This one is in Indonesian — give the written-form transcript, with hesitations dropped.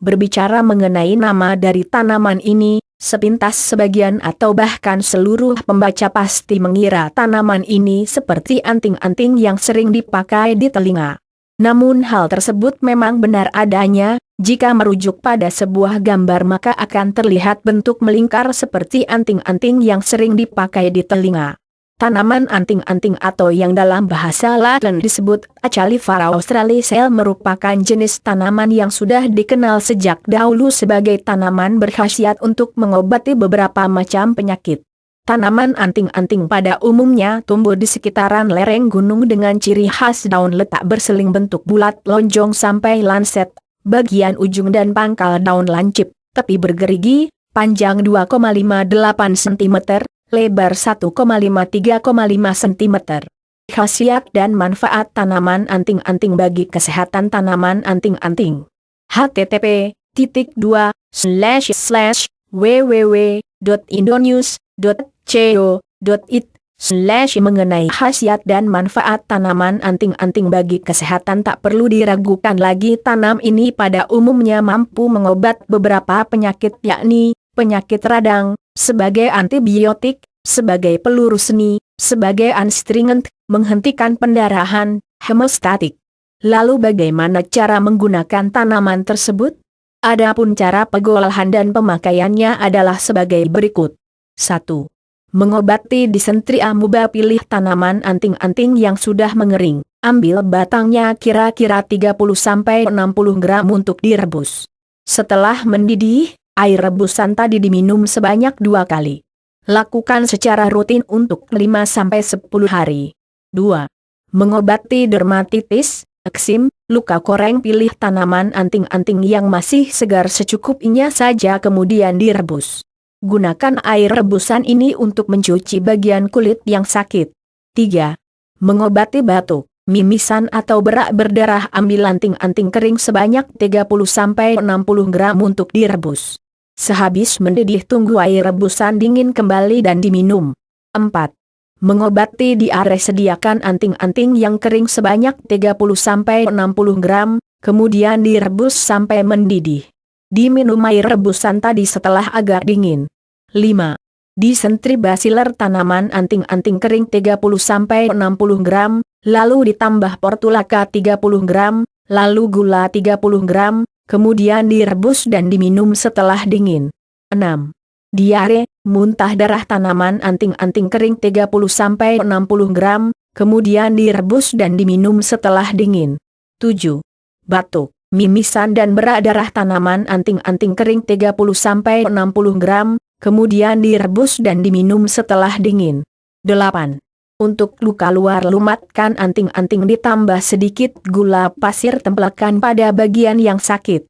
Berbicara mengenai nama dari tanaman ini, sepintas sebagian atau bahkan seluruh pembaca pasti mengira tanaman ini seperti anting-anting yang sering dipakai di telinga. Namun hal tersebut memang benar adanya, jika merujuk pada sebuah gambar maka akan terlihat bentuk melingkar seperti anting-anting yang sering dipakai di telinga. Tanaman anting-anting atau yang dalam bahasa Latin disebut Achalifara australicea merupakan jenis tanaman yang sudah dikenal sejak dahulu sebagai tanaman berkhasiat untuk mengobati beberapa macam penyakit. Tanaman anting-anting pada umumnya tumbuh di sekitaran lereng gunung dengan ciri khas daun letak berseling bentuk bulat lonjong sampai lanset, bagian ujung dan pangkal daun lancip, tepi bergerigi, panjang 2,58 cm, lebar 1,53,5 cm. Khasiat dan manfaat tanaman anting-anting bagi kesehatan tanaman anting-anting. http://www.indonews.co.id/ mengenai khasiat dan manfaat tanaman anting-anting bagi kesehatan tak perlu diragukan lagi, tanam ini pada umumnya mampu mengobat beberapa penyakit yakni penyakit radang, sebagai antibiotik, sebagai peluru seni, sebagai astringent, menghentikan pendarahan, hemostatik. Lalu bagaimana cara menggunakan tanaman tersebut? Adapun cara pengolahan dan pemakaiannya adalah sebagai berikut. 1. Mengobati disentri amuba. Pilih tanaman anting-anting yang sudah mengering. Ambil batangnya kira-kira 30-60 gram untuk direbus. Setelah mendidih, air rebusan tadi diminum sebanyak 2 kali. Lakukan secara rutin untuk 5-10 hari. 2. Mengobati dermatitis, eksim, luka koreng. Pilih tanaman anting-anting yang masih segar secukupnya saja kemudian direbus. Gunakan air rebusan ini untuk mencuci bagian kulit yang sakit. 3. Mengobati batuk, mimisan atau berak berdarah. Ambil anting-anting kering sebanyak 30-60 gram untuk direbus. Sehabis mendidih tunggu air rebusan dingin kembali dan diminum. 4. Mengobati diare. Sediakan anting-anting yang kering sebanyak 30-60 gram, kemudian direbus sampai mendidih. Diminum air rebusan tadi setelah agak dingin. 5. Disentri basiler. Tanaman anting-anting kering 30-60 gram, lalu ditambah portulaka 30 gram, lalu gula 30 gram, kemudian direbus dan diminum setelah dingin. 6. Diare, muntah darah. Tanaman anting-anting kering 30-60 gram, kemudian direbus dan diminum setelah dingin. 7. Batuk, mimisan dan berak darah. Tanaman anting-anting kering 30-60 gram, kemudian direbus dan diminum setelah dingin. 8. Untuk luka luar lumatkan anting-anting ditambah sedikit gula pasir tempelkan pada bagian yang sakit.